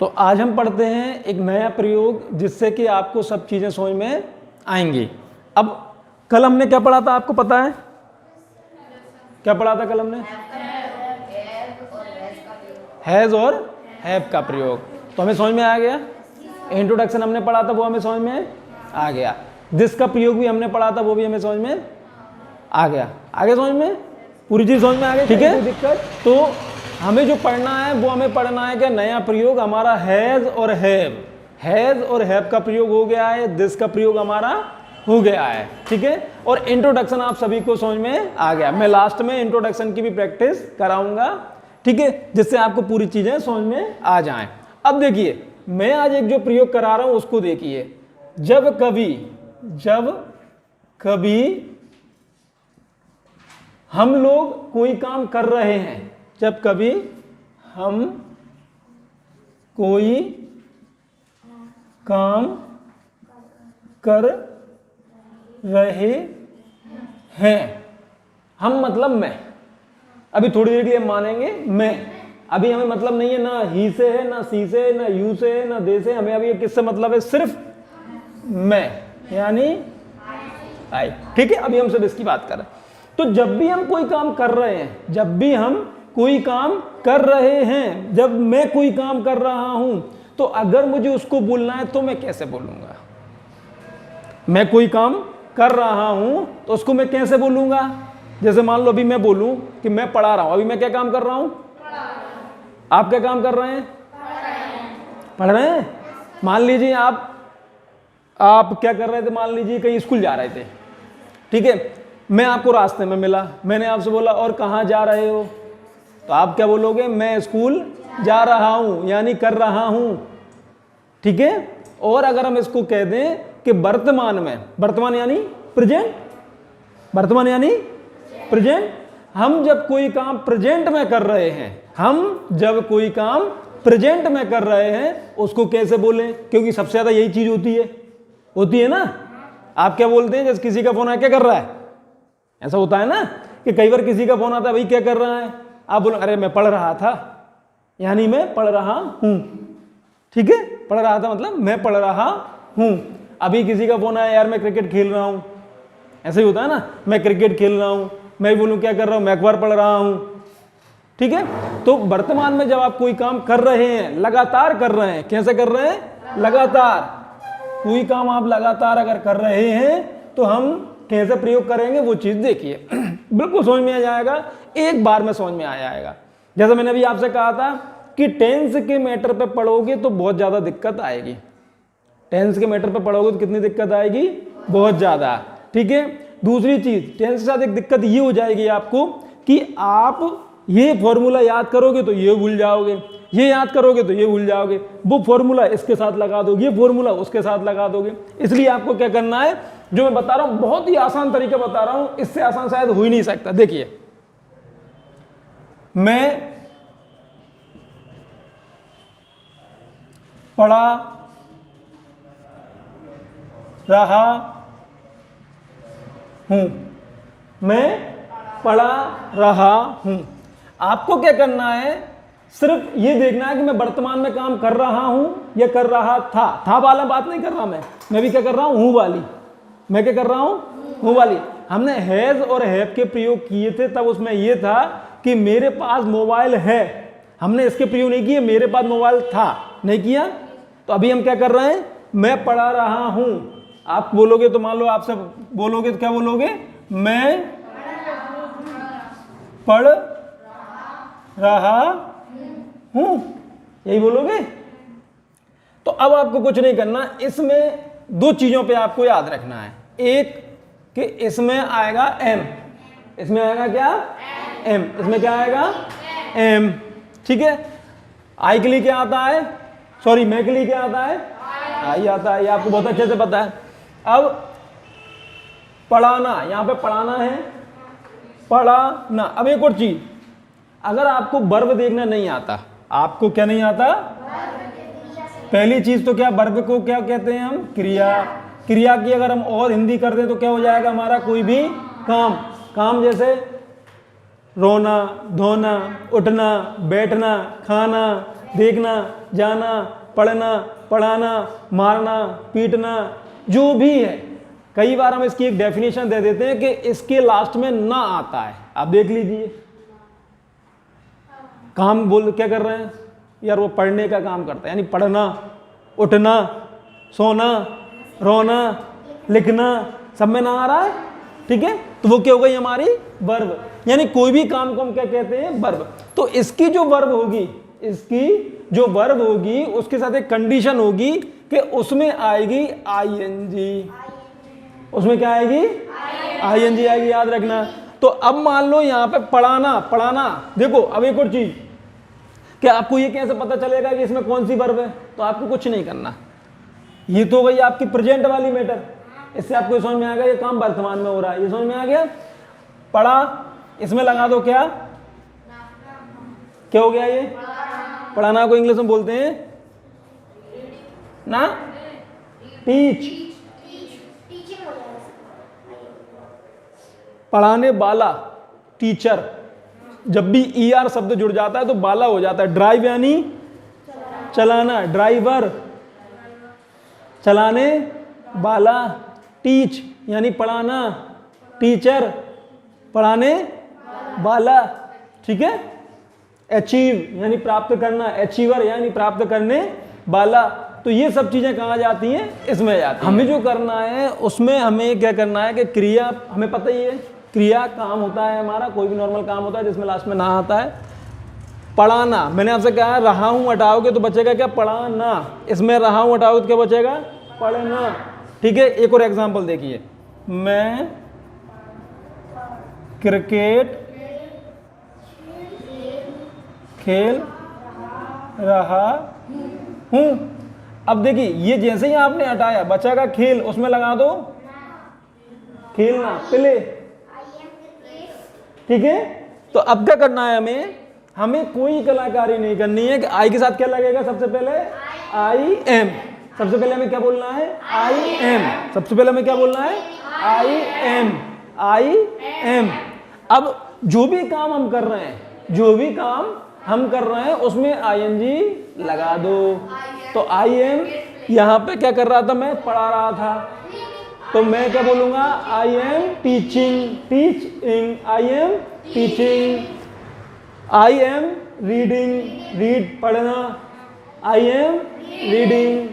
तो आज हम पढ़ते हैं एक नया प्रयोग जिससे कि आपको सब चीज़ें समझ में आएंगी। अब कल हमने क्या पढ़ा था, आपको पता है क्या पढ़ा था कल हमने? हैज़ और हैव का प्रयोग। तो हमें समझ में आ गया। इंट्रोडक्शन हमने पढ़ा था वो हमें समझ में आ गया। दिस का प्रयोग भी हमने पढ़ा था वो भी हमें समझ में आ गया। आगे समझ में पूरी चीज़ समझ में आ गई, ठीक है? दिक्कत तो हमें जो पढ़ना है वो हमें पढ़ना है क्या, नया प्रयोग हमारा हैज़ और हैव। हैज़ और हैव का प्रयोग हो गया है, दिस का प्रयोग हमारा हो गया है, ठीक है? और इंट्रोडक्शन आप सभी को समझ में आ गया। मैं लास्ट में इंट्रोडक्शन की भी प्रैक्टिस कराऊंगा, ठीक है, जिससे आपको पूरी चीजें समझ में आ जाएं। अब देखिए मैं आज एक जो प्रयोग करा रहा हूं उसको देखिए। जब कभी हम लोग कोई काम कर रहे हैं, जब कभी हम कोई काम कर रहे हैं, हम मतलब मैं, अभी थोड़ी देर के लिए मानेंगे मैं, अभी हमें मतलब नहीं है ना ही से है, ना सी से है, ना यू से है, ना दे से, हमें अभी किससे मतलब है, सिर्फ मैं यानी आई, ठीक है? अभी हम सिर्फ इसकी बात कर रहे हैं। तो जब भी हम कोई काम कर रहे हैं, जब भी हम कोई काम कर रहे हैं, जब मैं कोई काम कर रहा हूं, तो अगर मुझे उसको बोलना है तो मैं कैसे बोलूंगा? मैं कोई काम कर रहा हूं तो उसको मैं कैसे बोलूंगा? जैसे मान लो अभी मैं बोलूं कि मैं पढ़ा रहा हूं, अभी मैं क्या काम कर रहा हूं? आप क्या काम कर रहे हैं? पढ़ रहे हैं। मान लीजिए आप क्या कर रहे थे, मान लीजिए कहीं स्कूल जा रहे थे, ठीक है? मैं आपको रास्ते में मिला, मैंने आपसे बोला और कहाँ जा रहे हो, तो आप क्या बोलोगे? मैं स्कूल जा रहा हूं यानी कर रहा हूं, ठीक है? और अगर हम इसको कह दें कि वर्तमान में, वर्तमान यानी प्रेजेंट, वर्तमान यानी प्रेजेंट, हम जब कोई काम प्रेजेंट में कर रहे हैं, हम जब कोई काम प्रेजेंट में कर रहे हैं उसको कैसे बोलें? क्योंकि सबसे ज्यादा यही चीज होती है ना। आप क्या बोलते हैं? जैसे किसी का फोन आया, क्या कर रहा है, ऐसा होता है ना कि कई बार किसी का फोन आता है, भाई क्या कर रहा है, आप बोलो अरे मैं पढ़ रहा था यानी मैं पढ़ रहा हूं, ठीक है? पढ़ रहा था मतलब मैं पढ़ रहा हूं। अभी किसी का फोन आया, यार मैं क्रिकेट खेल रहा हूं, ऐसा ही होता है ना, मैं क्रिकेट खेल रहा हूं, मैं बोलूं क्या कर रहा हूं, मैं अखबार पढ़ रहा हूं, ठीक है? तो वर्तमान में जब आप कोई काम कर रहे हैं, लगातार कर रहे हैं, कैसे कर रहे हैं? लगातार। कोई काम आप लगातार अगर कर रहे हैं तो हम कैसे प्रयोग करेंगे वो चीज देखिए। बिल्कुल समझ में आ जाएगा, एक बार में समझ में आ जाएगा। जैसे मैंने अभी आपसे कहा था कि टेंस के मैटर पे पढ़ोगे तो बहुत ज्यादा दिक्कत आएगी। टेंस के मैटर पे पढ़ोगे तो कितनी दिक्कत आएगी? बहुत ज्यादा, ठीक है? दूसरी चीज, टेंस के साथ एक दिक्कत ये हो जाएगी आपको कि आप ये फॉर्मूला याद करोगे तो ये भूल जाओगे, ये याद करोगे तो ये भूल जाओगे, वो फॉर्मूला इसके साथ लगा दोगे, ये फॉर्मूला उसके साथ लगा दोगे। इसलिए आपको क्या करना है, जो मैं बता रहा हूं बहुत ही आसान तरीका बता रहा हूं, इससे आसान शायद हो ही नहीं सकता। देखिए मैं पढ़ा रहा हूं, मैं पढ़ा रहा हूं। आपको क्या करना है, सिर्फ ये देखना है कि मैं वर्तमान में काम कर रहा हूं या कर रहा था वाला बात नहीं कर रहा मैं भी क्या कर रहा हूं वाली, मैं क्या कर रहा हूं हूं वाली। हमने हैज और हैव के प्रयोग किए थे, तब उसमें यह था कि मेरे पास मोबाइल है, हमने इसके प्रयोग नहीं किए मेरे पास मोबाइल था, नहीं किया। तो अभी हम क्या कर रहे हैं, मैं पढ़ा रहा हूं। आप बोलोगे तो मान लो आपसे बोलोगे तो क्या बोलोगे, मैं पढ़ रहा हूं, यही बोलोगे। तो अब आपको कुछ नहीं करना, इसमें दो चीजों पे आपको याद रखना है। एक कि इसमें आएगा एम, इसमें आएगा क्या, एम, इसमें क्या आएगा, एम, ठीक है? आई के लिए क्या आता है, सॉरी मैं के लिए क्या आता है, आई आता है, ये आपको बहुत अच्छे से पता है। अब पढ़ाना, यहां पे पढ़ाना है, पढ़ाना। अब एक और चीज, अगर आपको वर्ब देखना नहीं आता, आपको क्या नहीं आता, पहली चीज तो क्या, वर्ब को क्या कहते हैं हम, क्रिया। क्रिया की अगर हम और हिंदी कर दें तो क्या हो जाएगा हमारा, कोई भी काम जैसे रोना, धोना, उठना, बैठना, खाना, देखना, जाना, पढ़ना, पढ़ाना, मारना, पीटना, जो भी है। कई बार हम इसकी एक डेफिनेशन दे देते हैं कि इसके लास्ट में ना आता है। आप देख लीजिए, काम बोल क्या कर रहे हैं यार, वो पढ़ने का काम करता है, यानी पढ़ना, उठना, सोना, रोना, लिखना, सब में ना आ रहा है, ठीक है, तो वो क्या हो गई हमारी वर्ब। यानी कोई भी काम को हम क्या कहते हैं, वर्ब। तो इसकी जो वर्ब होगी, इसकी जो वर्ब होगी उसके साथ एक कंडीशन होगी कि उसमें आएगी आईएनजी। उसमें क्या आएगी, आईएनजी आएगी, याद रखना। तो अब मान लो यहां पे पढ़ाना, पढ़ाना, देखो अब एक और चीज, कि आपको ये कैसे पता चलेगा कि इसमें कौन सी वर्ब है। तो आपको कुछ नहीं करना, ये तो गई आपकी प्रेजेंट वाली मैटर, इससे आपको समझ में आ गया ये काम वर्तमान में हो रहा है, ये समझ में आ गया। पढ़ा, इसमें लगा दो क्या, क्या हो गया ये, पढ़ाना को इंग्लिश में बोलते हैं ना, टीच, पढ़ाने वाला, टीचर। जब भी ईआर शब्द जुड़ जाता है तो बाला हो जाता है। ड्राइव यानी चलाना, ड्राइवर, चलाने वाला। टीच यानी पढ़ाना, टीचर, पढ़ाने वाला, ठीक है। अचीव यानी प्राप्त करना, अचीवर यानी प्राप्त करने वाला। तो ये सब चीजें कहाँ जाती हैं, इसमें जाती हैं। हमें जो करना है उसमें हमें क्या करना है कि क्रिया, हमें पता ही है क्रिया काम होता है हमारा, कोई भी नॉर्मल काम होता है जिसमें लास्ट में ना आता है। पढ़ाना, मैंने आपसे कहा रहा हूं हटाओगे तो बचेगा क्या, पढ़ाना। इसमें रहा हूं हटाओगे तो क्या बचेगा, पढ़ना, ठीक है। एक और एग्जांपल देखिए, मैं क्रिकेट खेल रहा हूं। अब देखिए ये जैसे ही आपने हटाया बचेगा खेल, उसमें लगा दो खेलना, प्ले, ठीक है। तो अब क्या करना है हमें, हमें कोई कलाकारी नहीं करनी है कि आई के साथ क्या लगेगा, सबसे पहले आई एम। सबसे पहले हमें क्या बोलना है, आई एम। सबसे पहले हमें क्या बोलना है, आई एम, आई एम। अब जो भी काम हम कर रहे हैं, जो भी काम हम कर रहे हैं उसमें आईएनजी लगा दो। तो आई एम, यहां पे क्या कर रहा था, मैं पढ़ा रहा था, तो मैं क्या बोलूंगा, I am teaching, teaching, I am teaching. I am reading, read पढ़ना, I am reading.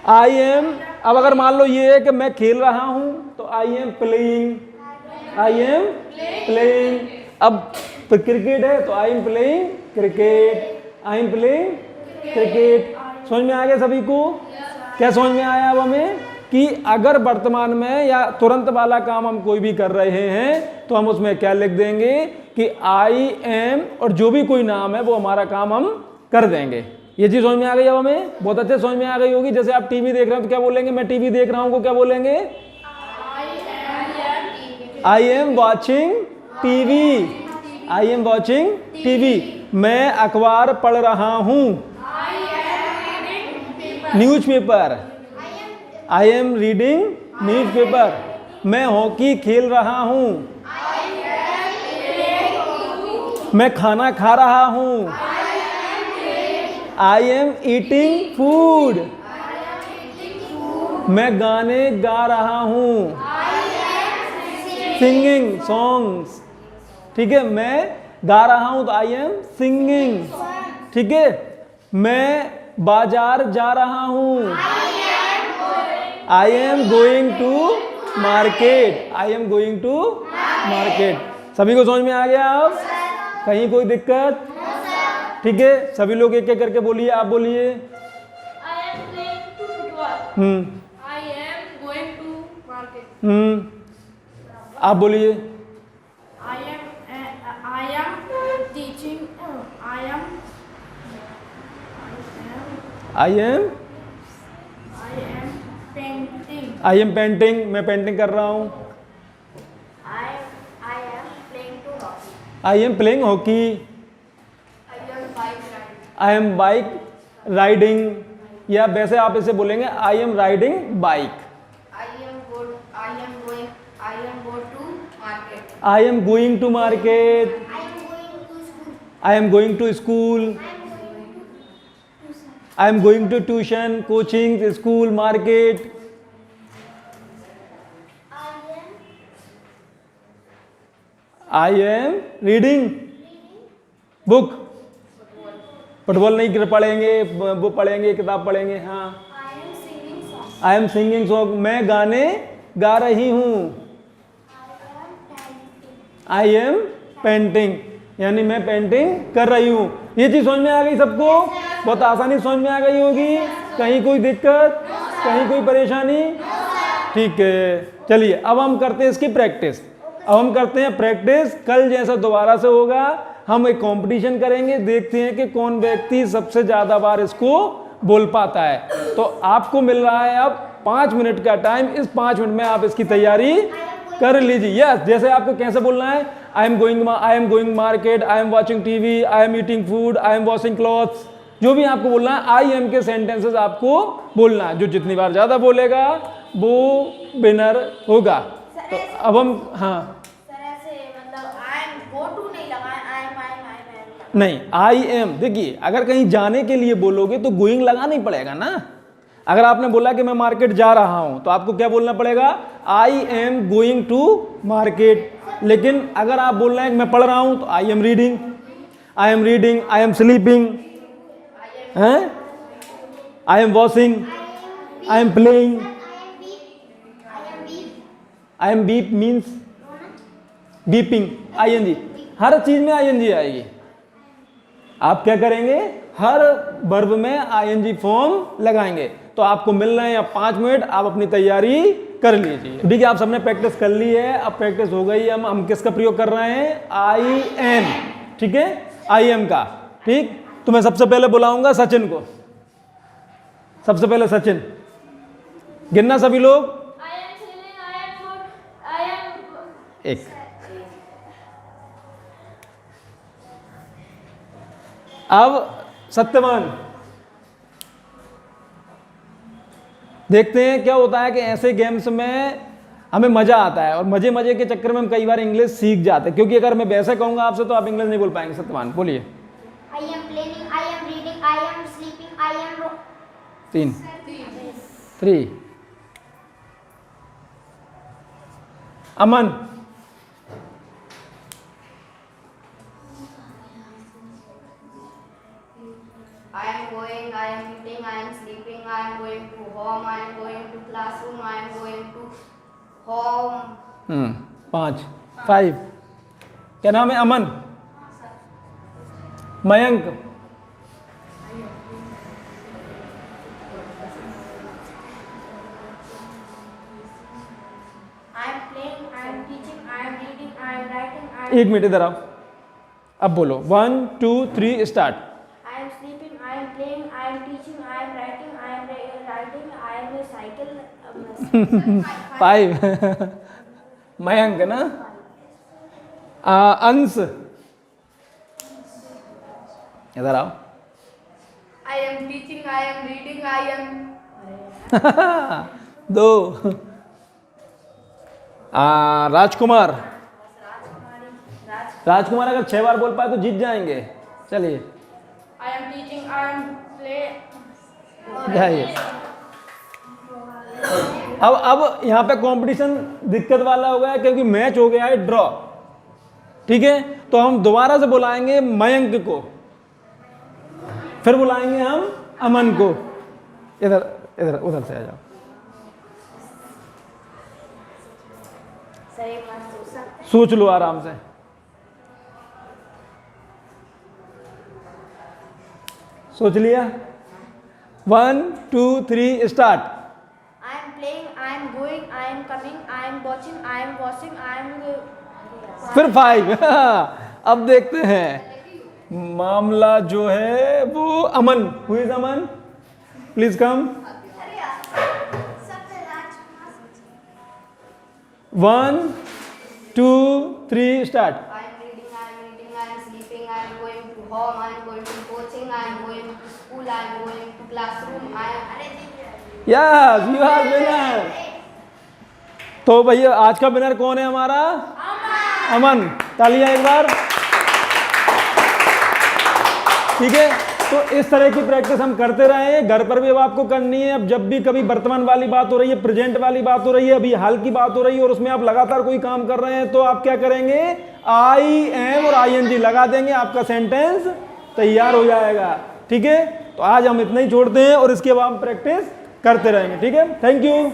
I am, अब अगर मान लो ये है कि मैं खेल रहा हूं तो I am playing, I am playing. अब तो क्रिकेट है तो I am playing cricket, I am playing cricket. समझ में आ गया सभी को, क्या समझ में आया अब हमें कि अगर वर्तमान में या तुरंत वाला काम हम कोई भी कर रहे हैं तो हम उसमें क्या लिख देंगे कि आई एम, और जो भी कोई नाम है वो हमारा काम हम कर देंगे। ये चीज समझ में आ गई अब हमें, बहुत अच्छे समझ में आ गई होगी। जैसे आप टीवी देख रहे हो तो क्या बोलेंगे, मैं टीवी देख रहा हूं को क्या बोलेंगे, I am watching TV, I am watching TV. मैं अखबार पढ़ रहा हूं, newspaper, I am reading newspaper. मैं हॉकी खेल रहा हूं, मैं खाना खा रहा हूं, आई एम ईटिंग फूड। मैं गाने गा रहा हूं, सिंगिंग सॉन्ग्स, ठीक है। मैं गा रहा हूं तो आई एम सिंगिंग, ठीक है। मैं बाजार जा रहा हूं, I am going to market, I am going to market. सभी को समझ में आ गया अब, कहीं कोई दिक्कत, ठीक है। सभी लोग एक एक करके बोलिए, आप बोलिए। आप बोलिए। आई एम पेंटिंग, मैं पेंटिंग कर रहा हूँ। I am playing hockey, I am bike riding, या वैसे आप इसे बोलेंगे I am riding bike. I am going to market, I am going to school, I am going to tuition, coaching, school, market. I am reading book. Football नहीं पढ़ेंगे, वो पढ़ेंगे, किताब पढ़ेंगे। हाँ, आई एम सिंगिंग सॉन्ग, मैं गाने गा रही हूँ। आई एम पेंटिंग, यानी मैं पेंटिंग कर रही हूँ। ये चीज समझ में आ गई सबको? बहुत आसानी समझ में आ गई होगी। कहीं कोई दिक्कत, कहीं कोई परेशानी? ठीक है, चलिए अब हम करते हैं इसकी प्रैक्टिस। अब हम करते हैं प्रैक्टिस। कल जैसा दोबारा से होगा, हम एक कंपटीशन करेंगे, देखते हैं कि कौन व्यक्ति सबसे ज्यादा बार इसको बोल पाता है। तो आपको मिल रहा है अब 5 मिनट का टाइम। इस 5 मिनट में आप इसकी तैयारी कर लीजिए। यस, जैसे आपको कैसे बोलना है, आई am going market, I am watching TV, I am eating food, I am washing clothes, जो भी आपको बोलना है आई एम के सेंटेंसेस आपको बोलना है। जो जितनी बार ज्यादा बोलेगा वो विनर होगा। तो अब हम, हाँ नहीं, आई एम, देखिए अगर कहीं जाने के लिए बोलोगे तो गोइंग लगाना ही पड़ेगा ना। अगर आपने बोला कि मैं मार्केट जा रहा हूं तो आपको क्या बोलना पड़ेगा, I am going to market. लेकिन अगर आप बोल रहे हैं कि मैं पढ़ रहा हूं तो I am reading, I am reading, I am sleeping, I am washing, I am playing, I am beep means beeping, I N G. हर चीज में आई एन जी आएगी। आप क्या करेंगे, हर वर्ब में आईएनजी फॉर्म लगाएंगे। तो आपको मिल रहे हैं अब 5 मिनट, आप अपनी तैयारी कर लीजिए। ठीक है, आप सबने प्रैक्टिस कर ली है। अब प्रैक्टिस हो गई, हम किसका प्रयोग कर रहे हैं, आई एम। ठीक है, आई एम का। ठीक, तो मैं सबसे पहले बुलाऊंगा सचिन को। सबसे पहले सचिन, गिनना सभी लोग। एक, अब सत्यवान। देखते हैं क्या होता है कि ऐसे गेम्स में हमें मजा आता है और मजे मजे के चक्कर में हम कई बार इंग्लिश सीख जाते हैं। क्योंकि अगर मैं वैसे कहूंगा आपसे तो आप इंग्लिश नहीं बोल पाएंगे। सत्यवान बोलिए। I am playing, I am reading, I am sleeping, I M 3। Aman. I am going, I am eating, I am sleeping, I am going to home, I am going to classroom, I am going to home. 5। क्या नाम है, अमन? Mayank. I am playing, I am teaching, I am reading, I am writing, I am. एक minute इधर आओ, अब बोलो 1 2 3 start. I am sleeping, I am playing, I am teaching, I am writing, I am riding, I am a cycle. 5। Mayank ना। अंश, इधर आओ। I am teaching, I am reading, I am. 2। राजकुमार। राजकुमार अगर 6 बार बोल पाए तो जीत जाएंगे। चलिए। I am teaching, I am playing. जाइए। अब यहाँ पे कंपटीशन दिक्कत वाला हो गया क्योंकि मैच हो गया है ड्रॉ। ठीक है, तो हम दोबारा से बुलाएंगे मयंक को, फिर बुलाएंगे हम अमन को। इधर इधर उधर से आ जाओ। सोच लो आराम से। सोच लिया? 1 2 3 start. I am playing, I am going, I am coming, I am watching, I am washing, I am. फिर 5। अब देखते हैं मामला जो है वो Aman. Who is Aman? Please come. 1 2 3 start. I am reading, I am eating, I am sleeping, I am going to home, I am going to coaching, I am going to school, I am going to classroom, I am. Yes, you are winner. तो भैया आज का winner कौन है हमारा? अमन। तालियां एक बार। ठीक है। तो इस तरह की प्रैक्टिस हम करते रहे हैं, घर पर भी अब आपको करनी है। अब जब भी कभी वर्तमान वाली बात हो रही है, प्रेजेंट वाली बात हो रही है, अभी हाल की बात हो रही है और उसमें आप लगातार कोई काम कर रहे हैं, तो आप क्या करेंगे, आई एम और ING लगा देंगे, आपका सेंटेंस तैयार हो जाएगा। ठीक है, तो आज हम इतना ही छोड़ते हैं और इसके बाद हम प्रैक्टिस करते रहेंगे। ठीक है, थैंक यू।